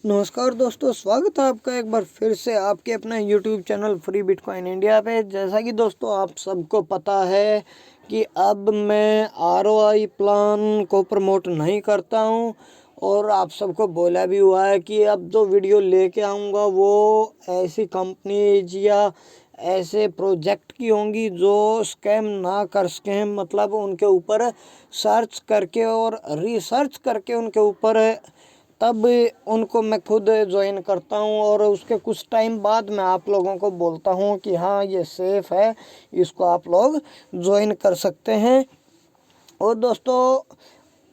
नमस्कार दोस्तों, स्वागत है आपका एक बार फिर से आपके अपने YouTube channel free bitcoin India पे। जैसा कि दोस्तों आप सबको पता है कि अब मैं ROI प्लान को प्रमोट नहीं करता हूं, और आप सबको बोला भी हुआ है कि अब जो वीडियो लेके आऊँगा वो ऐसी कंपनीज या ऐसे प्रोजेक्ट की होंगी जो स्कैम ना कर सकें। मतलब उनके ऊपर सर्च करके और रिसर्च करके उनके ऊपर तब उनको मैं खुद ज्वाइन करता हूं, और उसके कुछ टाइम बाद मैं आप लोगों को बोलता हूं कि हाँ ये सेफ़ है, इसको आप लोग ज्वाइन कर सकते हैं। और दोस्तों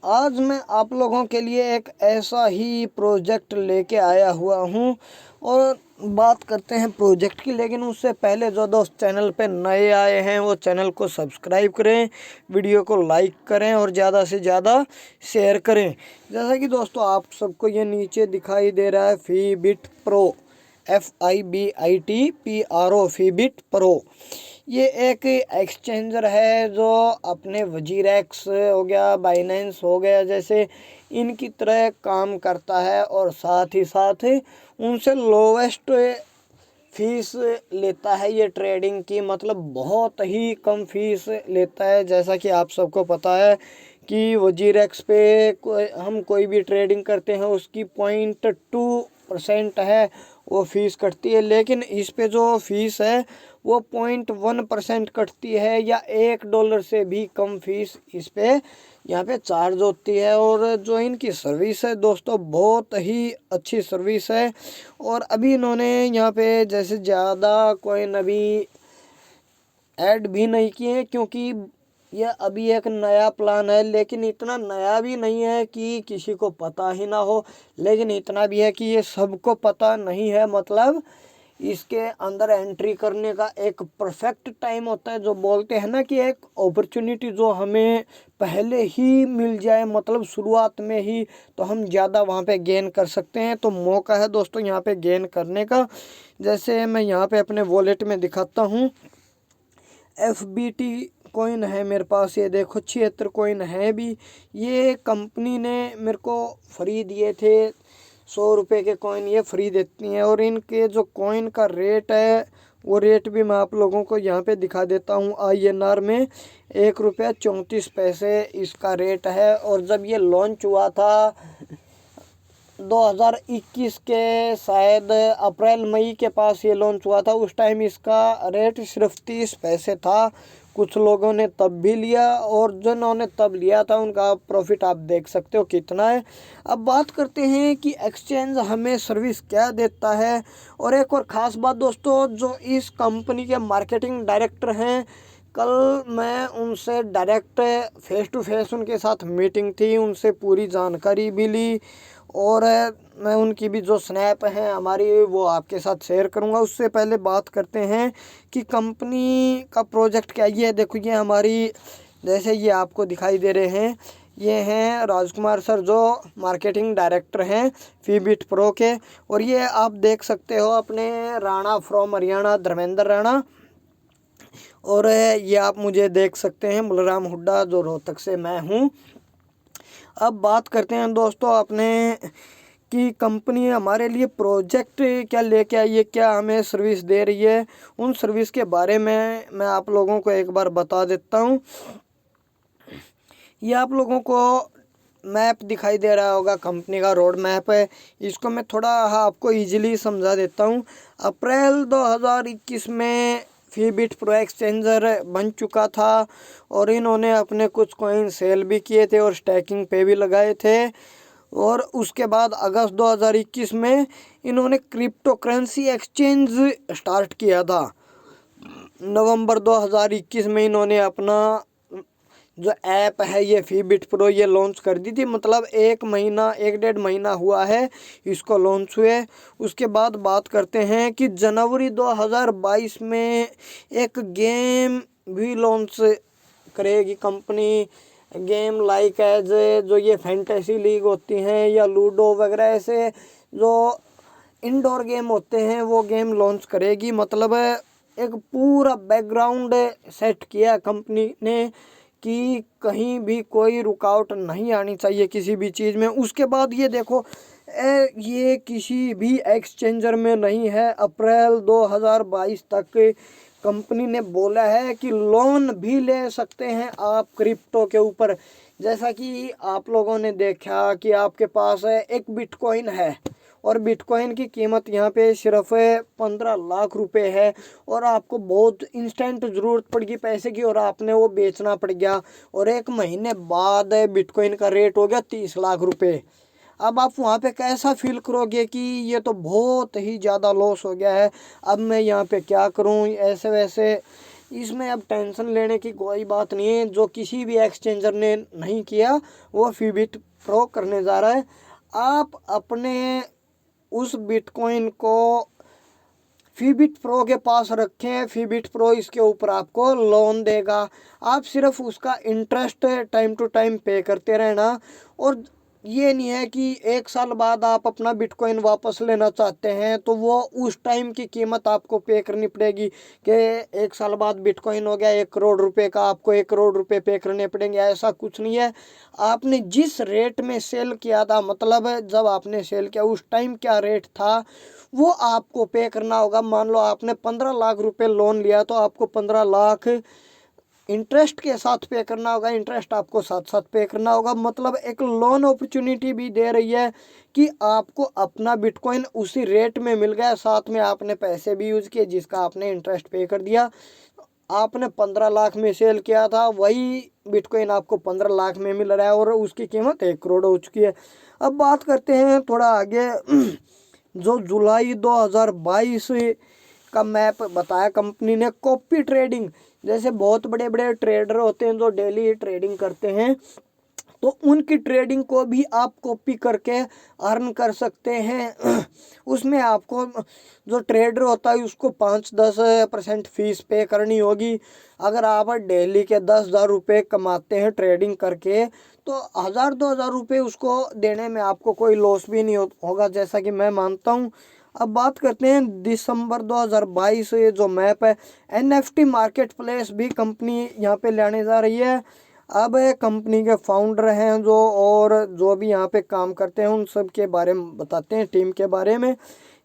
आज मैं आप लोगों के लिए एक ऐसा ही प्रोजेक्ट लेके आया हुआ हूँ, और बात करते हैं प्रोजेक्ट की। लेकिन उससे पहले जो दोस्त चैनल पे नए आए हैं वो चैनल को सब्सक्राइब करें, वीडियो को लाइक करें और ज़्यादा से ज़्यादा शेयर करें। जैसा कि दोस्तों आप सबको ये नीचे दिखाई दे रहा है फीबिट प्रो, FIBIT फीबिट प्रो। ये एक एक्सचेंजर है जो अपने वजीरेक्स हो गया, बाइनेंस हो गया, जैसे इनकी तरह काम करता है, और साथ ही साथ उनसे लोवेस्ट फीस लेता है ये ट्रेडिंग की। मतलब बहुत ही कम फीस लेता है। जैसा कि आप सबको पता है कि वजीरेक्स पे हम कोई भी ट्रेडिंग करते हैं उसकी 0.2% है वो फीस कटती है, लेकिन इस पे जो फीस है वो 0.1% कटती है, या $1 से भी कम फीस इस पे यहाँ पे चार्ज होती है। और जो इनकी सर्विस है दोस्तों बहुत ही अच्छी सर्विस है। और अभी इन्होंने यहाँ पे जैसे ज़्यादा कोइन अभी ऐड भी नहीं किए हैं, क्योंकि यह अभी एक नया प्लान है। लेकिन इतना नया भी नहीं है कि किसी को पता ही ना हो, लेकिन इतना भी है कि ये सबको पता नहीं है। मतलब इसके अंदर एंट्री करने का एक परफेक्ट टाइम होता है, जो बोलते हैं ना कि एक अपॉर्चुनिटी जो हमें पहले ही मिल जाए, मतलब शुरुआत में ही, तो हम ज़्यादा वहाँ पे गेन कर सकते हैं। तो मौका है दोस्तों यहाँ पे गेन करने का। जैसे मैं यहाँ पे अपने वॉलेट में दिखाता हूँ, FBT कॉइन है मेरे पास, ये देखो 76 कॉइन है भी। ये कंपनी ने मेरे को फ्री दिए थे, 100 रुपये के कॉइन ये फ्री देती हैं। और इनके जो कॉइन का रेट है वो रेट भी मैं आप लोगों को यहाँ पे दिखा देता हूँ। INR में ₹1.34 इसका रेट है। और जब ये लॉन्च हुआ था 2021 के शायद अप्रैल मई के पास ये लॉन्च हुआ था, उस टाइम इसका रेट सिर्फ 30 पैसे था। कुछ लोगों ने तब भी लिया, और जिन्होंने तब लिया था उनका प्रॉफिट आप देख सकते हो कितना है। अब बात करते हैं कि एक्सचेंज हमें सर्विस क्या देता है। और एक और ख़ास बात दोस्तों, जो इस कंपनी के मार्केटिंग डायरेक्टर हैं, कल मैं उनसे डायरेक्ट फेस टू फेस उनके साथ मीटिंग थी, उनसे पूरी जानकारी भी ली। और मैं उनकी भी जो स्नैप हैं हमारी वो आपके साथ शेयर करूंगा। उससे पहले बात करते हैं कि कंपनी का प्रोजेक्ट क्या है। ये देखो, ये हमारी, जैसे ये आपको दिखाई दे रहे हैं, ये हैं राजकुमार सर जो मार्केटिंग डायरेक्टर हैं फीबिट प्रो के। और ये आप देख सकते हो अपने राणा फ्रॉम हरियाणा, धर्मेंद्र राणा। और ये आप मुझे देख सकते हैं बलराम हुड्डा जो रोहतक से मैं हूँ। अब बात करते हैं दोस्तों अपने कि कंपनी हमारे लिए प्रोजेक्ट क्या लेके आई है, क्या हमें सर्विस दे रही है। उन सर्विस के बारे में मैं आप लोगों को एक बार बता देता हूँ। ये आप लोगों को मैप दिखाई दे रहा होगा, कंपनी का रोड मैप है। इसको मैं थोड़ा आपको इजीली समझा देता हूँ। अप्रैल 2021 में फीबिट प्रो एक्सचेंजर बन चुका था, और इन्होंने अपने कुछ कॉइन सेल भी किए थे और स्टैकिंग पे भी लगाए थे। और उसके बाद अगस्त 2021 में इन्होंने क्रिप्टो करेंसी एक्सचेंज स्टार्ट किया था। नवंबर 2021 में इन्होंने अपना जो ऐप है ये फीबिट प्रो ये लॉन्च कर दी थी। मतलब 1-1.5 महीना हुआ है इसको लॉन्च हुए। उसके बाद बात करते हैं कि जनवरी 2022 में एक गेम भी लॉन्च करेगी कंपनी। गेम लाइक एज जो ये फैंटेसी लीग होती हैं या लूडो वगैरह, ऐसे जो इंडोर गेम होते हैं वो गेम लॉन्च करेगी। मतलब एक पूरा बैकग्राउंड सेट किया कंपनी ने कि कहीं भी कोई रुकावट नहीं आनी चाहिए किसी भी चीज़ में। उसके बाद ये देखो ये किसी भी एक्सचेंजर में नहीं है। अप्रैल 2022 तक कंपनी ने बोला है कि लोन भी ले सकते हैं आप क्रिप्टो के ऊपर। जैसा कि आप लोगों ने देखा कि आपके पास एक बिटकॉइन है और बिटकॉइन की कीमत यहाँ पे सिर्फ 15 लाख रुपए है, और आपको बहुत इंस्टेंट ज़रूरत पड़ गई पैसे की और आपने वो बेचना पड़ गया, और 1 महीने बाद बिटकॉइन का रेट हो गया 30 लाख रुपए। अब आप वहाँ पे कैसा फील करोगे कि ये तो बहुत ही ज़्यादा लॉस हो गया है, अब मैं यहाँ पे क्या करूँ, ऐसे वैसे। इसमें अब टेंशन लेने की कोई बात नहीं है। जो किसी भी एक्सचेंजर ने नहीं किया वो फीबिट प्रो करने जा रहा है। आप अपने उस बिटकॉइन को फीबिट प्रो के पास रखें। फीबिट प्रो इसके ऊपर आपको लोन देगा। आप सिर्फ उसका इंटरेस्ट टाइम टू टाइम पे करते रहना। और ये नहीं है कि 1 साल बाद आप अपना बिटकॉइन वापस लेना चाहते हैं तो वो उस टाइम की कीमत आपको पे करनी पड़ेगी कि 1 साल बाद बिटकॉइन हो गया 1 करोड़ रुपए का, आपको 1 करोड़ रुपए पे करने पड़ेंगे। ऐसा कुछ नहीं है। आपने जिस रेट में सेल किया था, मतलब जब आपने सेल किया उस टाइम क्या रेट था वो आपको पे करना होगा। मान लो आपने 15 लाख रुपए लोन लिया तो आपको 15 लाख इंटरेस्ट के साथ पे करना होगा। इंटरेस्ट आपको साथ साथ पे करना होगा। मतलब एक लोन अपॉर्चुनिटी भी दे रही है कि आपको अपना बिटकॉइन उसी रेट में मिल गया, साथ में आपने पैसे भी यूज़ किए जिसका आपने इंटरेस्ट पे कर दिया। आपने 15 लाख में सेल किया था, वही बिटकॉइन आपको 15 लाख में मिल रहा है और उसकी कीमत 1 करोड़ हो चुकी है। अब बात करते हैं थोड़ा आगे। जो जुलाई 2022 का मैप बताया कंपनी ने। कॉपी ट्रेडिंग, जैसे बहुत बड़े बड़े ट्रेडर होते हैं जो डेली ट्रेडिंग करते हैं, तो उनकी ट्रेडिंग को भी आप कॉपी करके अर्न कर सकते हैं। उसमें आपको जो ट्रेडर होता है उसको 5-10% फीस पे करनी होगी। अगर आप डेली के 10,000 रुपये कमाते हैं ट्रेडिंग करके तो 1,000-2,000 रुपये उसको देने में आपको कोई लॉस भी नहीं होगा, जैसा कि मैं मानता हूँ। अब बात करते हैं दिसंबर 2022 ये जो मैप है। NFT मार्केट प्लेस भी कंपनी यहाँ पे लाने जा रही है। अब कंपनी के फाउंडर हैं जो, और जो भी यहाँ पे काम करते हैं उन सब के बारे में बताते हैं, टीम के बारे में।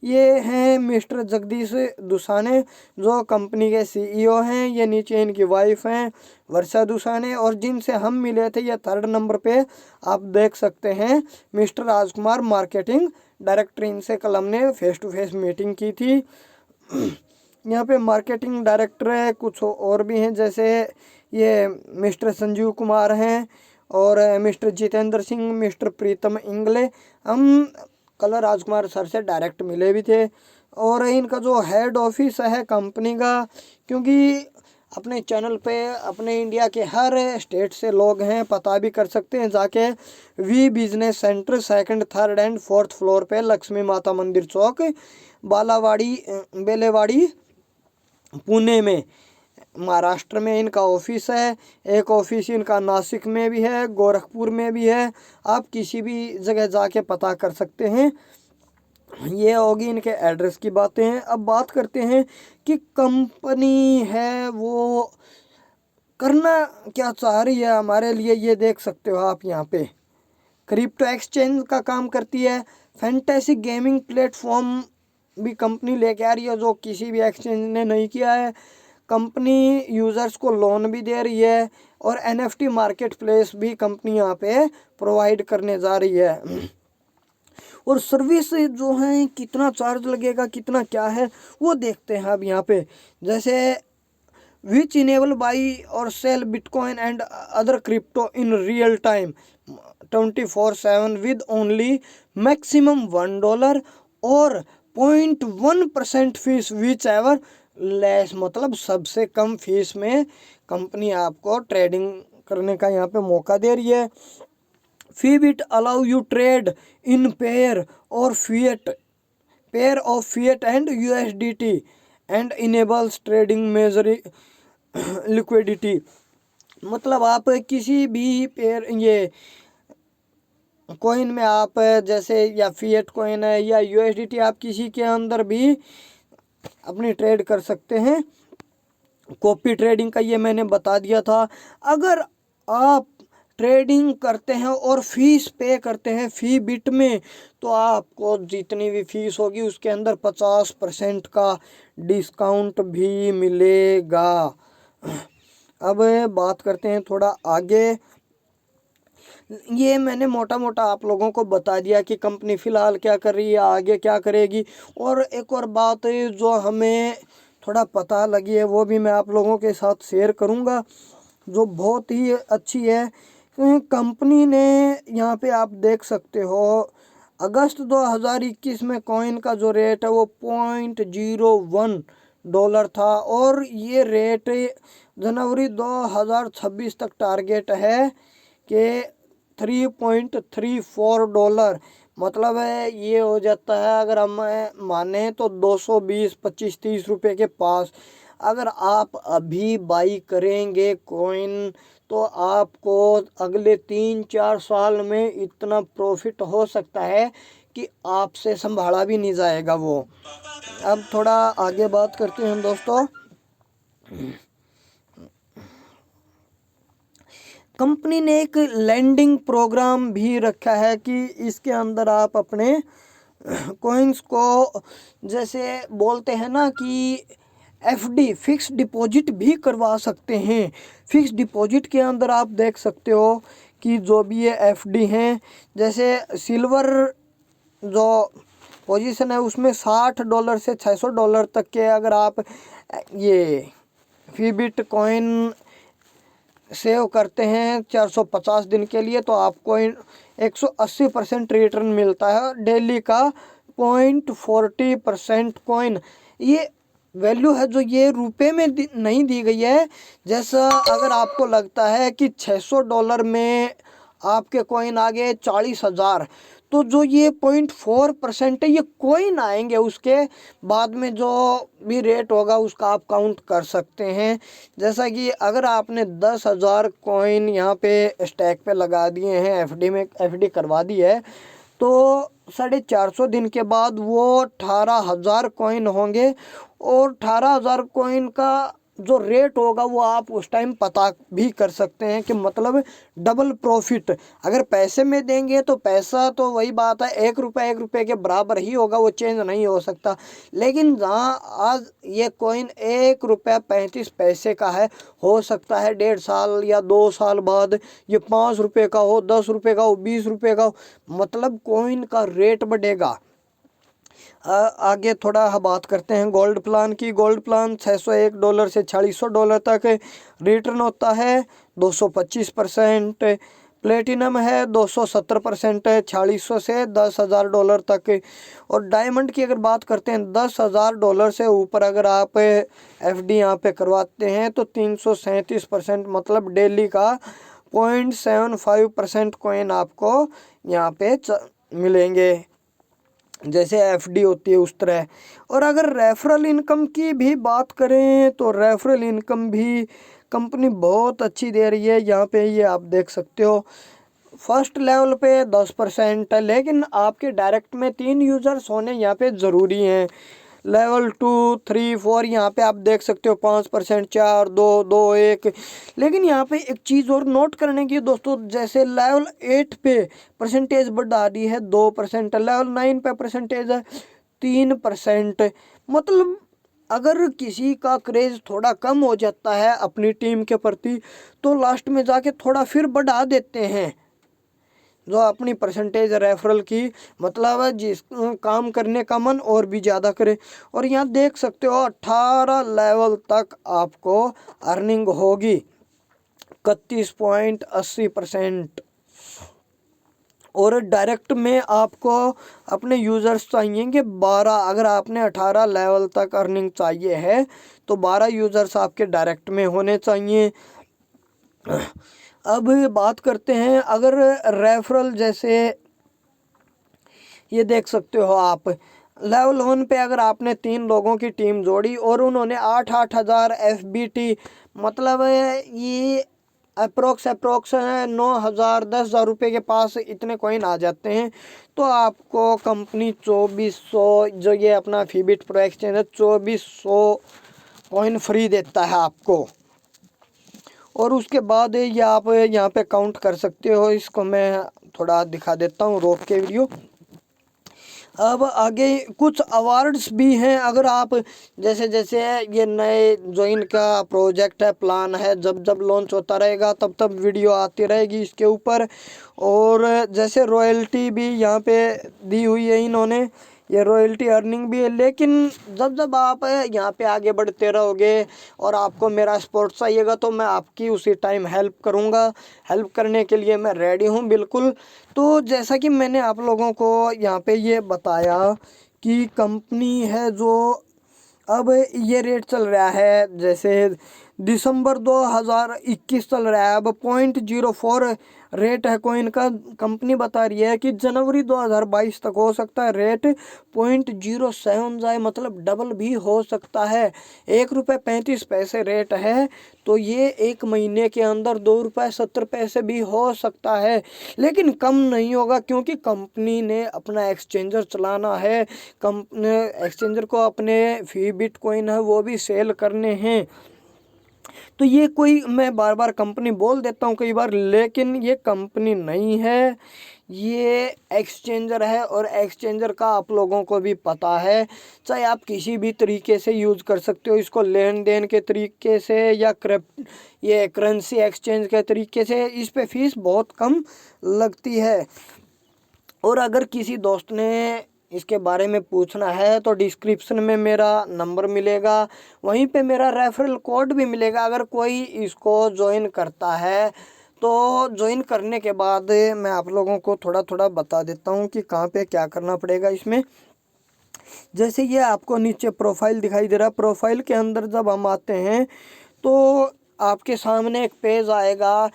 ये हैं मिस्टर जगदीश दुसाने जो कंपनी के CEO हैं। ये नीचे इनकी वाइफ हैं वर्षा दुसाने, और जिनसे हम मिले थे ये 3rd नंबर पे आप देख सकते हैं मिस्टर राजकुमार मार्केटिंग डायरेक्टर। इनसे कल हमने फेस टू फेस मीटिंग की थी। यहाँ पे मार्केटिंग डायरेक्टर है, कुछ और भी हैं, जैसे ये मिस्टर संजीव कुमार हैं और मिस्टर जितेंद्र सिंह, मिस्टर प्रीतम इंगले। हम कल राजकुमार सर से डायरेक्ट मिले भी थे। और इनका जो हेड ऑफिस है कंपनी का, क्योंकि अपने चैनल पे अपने इंडिया के हर स्टेट से लोग हैं, पता भी कर सकते हैं जाके। V business centre 2nd 3rd and 4th floor पे लक्ष्मी माता मंदिर चौक बेलेवाड़ी पुणे में, महाराष्ट्र में इनका ऑफिस है। एक ऑफिस इनका नासिक में भी है, गोरखपुर में भी है। आप किसी भी जगह जाके पता कर सकते हैं। ये होगी इनके एड्रेस की बातें हैं। अब बात करते हैं कि कंपनी है वो करना क्या चाह रही है हमारे लिए। ये देख सकते हो आप यहाँ पे क्रिप्टो एक्सचेंज का काम करती है। फैंटेसी गेमिंग प्लेटफॉर्म भी कंपनी लेके आ रही है जो किसी भी एक्सचेंज ने नहीं किया है। कंपनी यूज़र्स को लोन भी दे रही है और NFT मार्केट प्लेस भी कंपनी यहाँ पे प्रोवाइड करने जा रही है। और सर्विस जो है कितना चार्ज लगेगा, कितना क्या है वो देखते हैं अब यहाँ पे। जैसे which enable buy or sell bitcoin and other crypto in real time 24/7 with only maximum $1 or 0.1% fees whichever less, मतलब सबसे कम फीस में कंपनी आपको ट्रेडिंग करने का यहाँ पे मौका दे रही है। फीबिट allow you trade in pair or pair of fiat and USDT and enables trading major liquidity. मतलब आप किसी भी पेयर ये कॉइन में आप जैसे या फिएट कॉइन है या USDT आप किसी के अंदर भी अपनी ट्रेड कर सकते हैं। कॉपी ट्रेडिंग का ये मैंने बता दिया था। अगर आप ट्रेडिंग करते हैं और फीस पे करते हैं फी बिट में, तो आपको जितनी भी फीस होगी उसके अंदर 50% का डिस्काउंट भी मिलेगा। अब बात करते हैं थोड़ा आगे। ये मैंने मोटा मोटा आप लोगों को बता दिया कि कंपनी फ़िलहाल क्या कर रही है, आगे क्या करेगी। और एक और बात जो हमें थोड़ा पता लगी है वो भी मैं आप लोगों के साथ शेयर करूंगा, जो बहुत ही अच्छी है। कंपनी ने यहाँ पे आप देख सकते हो अगस्त 2021 में कॉइन का जो रेट है वो $0.01 था, और ये रेट जनवरी 2026 तक टारगेट है कि $3.34। मतलब है ये हो जाता है, अगर हम माने तो 220, 25, 30 रुपये के पास। अगर आप अभी बाई करेंगे कॉइन तो आपको अगले 3-4 साल में इतना प्रॉफिट हो सकता है कि आपसे संभाला भी नहीं जाएगा वो। अब थोड़ा आगे बात करते हैं हम दोस्तों। कंपनी ने एक लैंडिंग प्रोग्राम भी रखा है कि इसके अंदर आप अपने कॉइन्स को, जैसे बोलते हैं ना कि एफडी फिक्स डिपॉजिट भी करवा सकते हैं। फिक्स डिपॉजिट के अंदर आप देख सकते हो कि जो भी ये एफडी हैं, जैसे सिल्वर जो पोजीशन है उसमें $60 से $600 तक के अगर आप ये फीबिट कॉइन सेव करते हैं 450 दिन के लिए, तो आपको 180% रिटर्न मिलता है डेली का 0.40% कॉइन। ये वैल्यू है जो ये रुपए में नहीं दी गई है। जैसा अगर आपको लगता है कि $600 में आपके कॉइन आ गए 40,000, तो जो ये 0.4% है ये कॉइन आएंगे, उसके बाद में जो भी रेट होगा उसका आप काउंट कर सकते हैं। जैसा कि अगर आपने 10,000 कॉइन यहाँ पे स्टैक पे लगा दिए हैं, एफडी में एफडी करवा दी है, तो 450 दिन के बाद वो 18,000 कॉइन होंगे, और 18,000 कॉइन का जो रेट होगा वो आप उस टाइम पता भी कर सकते हैं कि मतलब डबल प्रॉफिट। अगर पैसे में देंगे तो पैसा तो वही बात है, ₹1 के बराबर ही होगा, वो चेंज नहीं हो सकता। लेकिन जहाँ आज ये कॉइन ₹1.35 का है, हो सकता है 1.5 साल या 2 साल बाद ये ₹5 का हो, ₹10 का हो, ₹20 का हो, मतलब कॉइन का रेट बढ़ेगा। आगे थोड़ा बात करते हैं गोल्ड प्लान की। गोल्ड प्लान $601 से $4600 तक रिटर्न होता है 225%। प्लेटिनम है 270% है 4600 से $10,000 तक। और डायमंड की अगर बात करते हैं $10,000 से ऊपर अगर आप एफडी यहाँ पे करवाते हैं तो 337%, मतलब डेली का 0.75% कॉइन आपको यहाँ पे मिलेंगे, जैसे एफडी होती है उस तरह। और अगर रेफरल इनकम की भी बात करें तो रेफरल इनकम भी कंपनी बहुत अच्छी दे रही है। यहाँ पे ये आप देख सकते हो फर्स्ट लेवल पे 10% है, लेकिन आपके डायरेक्ट में 3 यूज़र्स होने यहाँ पे ज़रूरी हैं। लेवल 2, 3, 4 यहाँ पे आप देख सकते हो 5%, 4, 2, 2, 1। लेकिन यहाँ पे एक चीज़ और नोट करने की दोस्तों, जैसे लेवल 8 पे परसेंटेज बढ़ा दी है 2%, लेवल 9 पे परसेंटेज है 3%। मतलब अगर किसी का क्रेज़ थोड़ा कम हो जाता है अपनी टीम के प्रति तो लास्ट में जाके थोड़ा फिर बढ़ा देते हैं जो अपनी परसेंटेज रेफरल की, मतलब जिस काम करने का मन और भी ज़्यादा करे। और यहाँ देख सकते हो 18 लेवल तक आपको अर्निंग होगी 31.80%। और डायरेक्ट में आपको अपने यूज़र्स चाहिएंगे 12। अगर आपने 18 लेवल तक अर्निंग चाहिए है तो 12 यूज़र्स आपके डायरेक्ट में होने चाहिए। अब बात करते हैं अगर रेफरल, जैसे ये देख सकते हो आप लेवल 1 पे अगर आपने 3 लोगों की टीम जोड़ी और उन्होंने 8-8 हज़ार FBT, मतलब ये अप्रोक्स 9,000 10,000 रुपये के पास इतने कॉइन आ जाते हैं, तो आपको कंपनी 2400, जो ये अपना फीबिट प्रो एक्सचेंज है, 2400 कॉइन फ्री देता है आपको। और उसके बाद ये आप यहाँ पे काउंट कर सकते हो। इसको मैं थोड़ा दिखा देता हूँ रोक के वीडियो। अब आगे कुछ अवार्ड्स भी हैं। अगर आप जैसे जैसे ये नए जो इनका प्रोजेक्ट है, प्लान है, जब जब लॉन्च होता रहेगा तब तब वीडियो आती रहेगी इसके ऊपर। और जैसे रॉयल्टी भी यहाँ पे दी हुई है इन्होंने, ये रॉयल्टी अर्निंग भी है। लेकिन जब जब आप यहाँ पे आगे बढ़ते रहोगे और आपको मेरा सपोर्ट चाहिएगा तो मैं आपकी उसी टाइम हेल्प करूँगा। हेल्प करने के लिए मैं रेडी हूँ बिल्कुल। तो जैसा कि मैंने आप लोगों को यहाँ पे ये बताया कि कंपनी है जो अब ये रेट चल रहा है, जैसे दिसंबर 2021 चल रहा है, अब 0.04 रेट है कॉइन का। कंपनी बता रही है कि जनवरी 2022 तक हो सकता है रेट 0.07 जाए, मतलब डबल भी हो सकता है। ₹1.35 रेट है तो ये एक महीने के अंदर ₹2.70 भी हो सकता है, लेकिन कम नहीं होगा क्योंकि कंपनी ने अपना एक्सचेंजर चलाना है। कंपनी एक्सचेंजर को अपने फी बिटकॉइन है वो भी सेल करने हैं। तो ये कोई, मैं बार बार कंपनी बोल देता हूँ कई बार, लेकिन ये कंपनी नहीं है, ये एक्सचेंजर है। और एक्सचेंजर का आप लोगों को भी पता है, चाहे आप किसी भी तरीके से यूज़ कर सकते हो इसको, लेन देन के तरीके से या ये करेंसी एक्सचेंज के तरीके से। इस पे फीस बहुत कम लगती है। और अगर किसी दोस्त ने इसके बारे में पूछना है तो डिस्क्रिप्शन में मेरा नंबर मिलेगा, वहीं पे मेरा रेफरल कोड भी मिलेगा। अगर कोई इसको ज्वाइन करता है तो ज्वाइन करने के बाद मैं आप लोगों को थोड़ा थोड़ा बता देता हूँ कि कहाँ पे क्या करना पड़ेगा इसमें। जैसे ये आपको नीचे प्रोफाइल दिखाई दे रहा है, प्रोफाइल के अंदर जब हम आते हैं तो आपके सामने एक पेज आएगा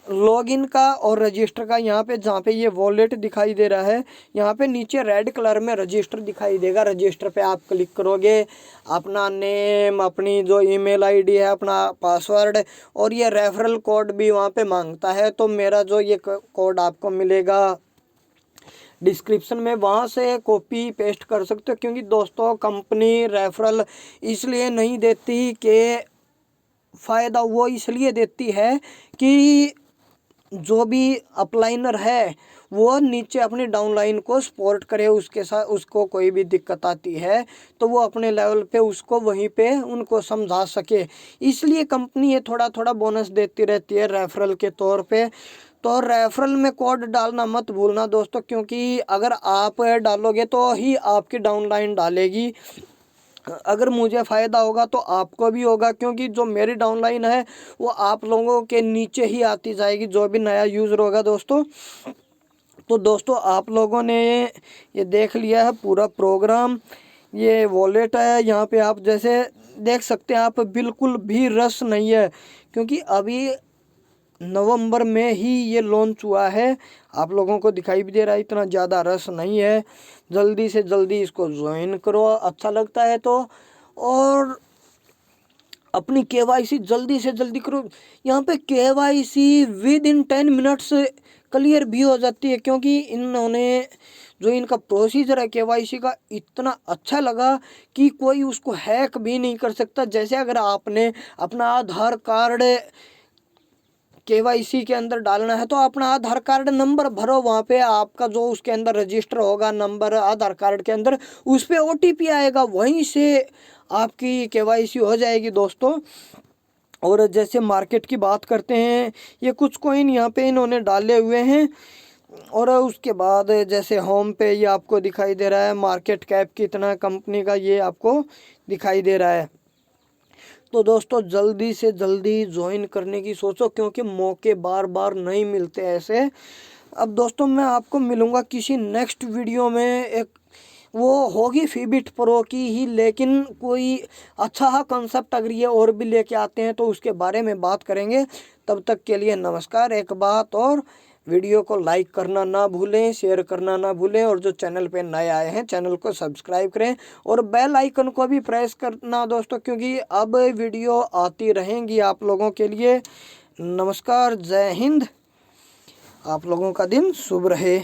लॉगिन का और रजिस्टर का। यहाँ पे जहाँ पे ये वॉलेट दिखाई दे रहा है, यहाँ पे नीचे रेड कलर में रजिस्टर दिखाई देगा। रजिस्टर पे आप क्लिक करोगे, अपना नेम, अपनी जो ईमेल आईडी है, अपना पासवर्ड, और ये रेफरल कोड भी वहाँ पे मांगता है। तो मेरा जो ये कोड आपको मिलेगा डिस्क्रिप्शन में, वहाँ से कॉपी पेस्ट कर सकते हो। क्योंकि दोस्तों कंपनी रेफरल इसलिए नहीं देती कि फ़ायदा वो इसलिए देती है कि जो भी अपलाइनर है वो नीचे अपनी डाउनलाइन को सपोर्ट करे, उसके साथ उसको कोई भी दिक्कत आती है तो वो अपने लेवल पे उसको वहीं पे उनको समझा सके। इसलिए कंपनी ये थोड़ा थोड़ा बोनस देती रहती है रेफरल के तौर पे। तो रेफरल में कोड डालना मत भूलना दोस्तों, क्योंकि अगर आप डालोगे तो ही आपकी डाउनलाइन डालेगी। अगर मुझे फ़ायदा होगा तो आपको भी होगा, क्योंकि जो मेरी डाउनलाइन है वो आप लोगों के नीचे ही आती जाएगी, जो भी नया यूज़र होगा दोस्तों। तो दोस्तों आप लोगों ने ये देख लिया है पूरा प्रोग्राम। ये वॉलेट है, यहाँ पे आप जैसे देख सकते हैं, आप बिल्कुल भी रश नहीं है क्योंकि अभी नवंबर में ही ये लॉन्च हुआ है। आप लोगों को दिखाई भी दे रहा है, इतना ज़्यादा रश नहीं है। जल्दी से जल्दी इसको ज्वाइन करो, अच्छा लगता है तो। और अपनी केवाईसी जल्दी से जल्दी करो। यहाँ पे KYC with in 10 minutes clear भी हो जाती है, क्योंकि इन्होंने जो इनका प्रोसीजर है केवाईसी का इतना अच्छा लगा कि कोई उसको हैक भी नहीं कर सकता। जैसे अगर आपने अपना आधार कार्ड केवाईसी के अंदर डालना है तो अपना आधार कार्ड नंबर भरो, वहाँ पे आपका जो उसके अंदर रजिस्टर होगा नंबर आधार कार्ड के अंदर, उस पर OTP आएगा, वहीं से आपकी केवाईसी हो जाएगी दोस्तों। और जैसे मार्केट की बात करते हैं, ये कुछ कॉइन यहाँ पे इन्होंने डाले हुए हैं। और उसके बाद जैसे होम पे ये आपको दिखाई दे रहा है मार्केट कैप कितना कंपनी का, ये आपको दिखाई दे रहा है। तो दोस्तों जल्दी से जल्दी ज्वाइन करने की सोचो, क्योंकि मौके बार बार नहीं मिलते ऐसे। अब दोस्तों मैं आपको मिलूँगा किसी नेक्स्ट वीडियो में, एक वो होगी फीबिट प्रो की ही, लेकिन कोई अच्छा कंसेप्ट अगर ये और भी लेके आते हैं तो उसके बारे में बात करेंगे। तब तक के लिए नमस्कार। एक बात और, वीडियो को लाइक करना ना भूलें, शेयर करना ना भूलें, और जो चैनल पे नए आए हैं चैनल को सब्सक्राइब करें और बेल आइकन को भी प्रेस करना दोस्तों, क्योंकि अब वीडियो आती रहेंगी आप लोगों के लिए। नमस्कार, जय हिंद, आप लोगों का दिन शुभ रहे।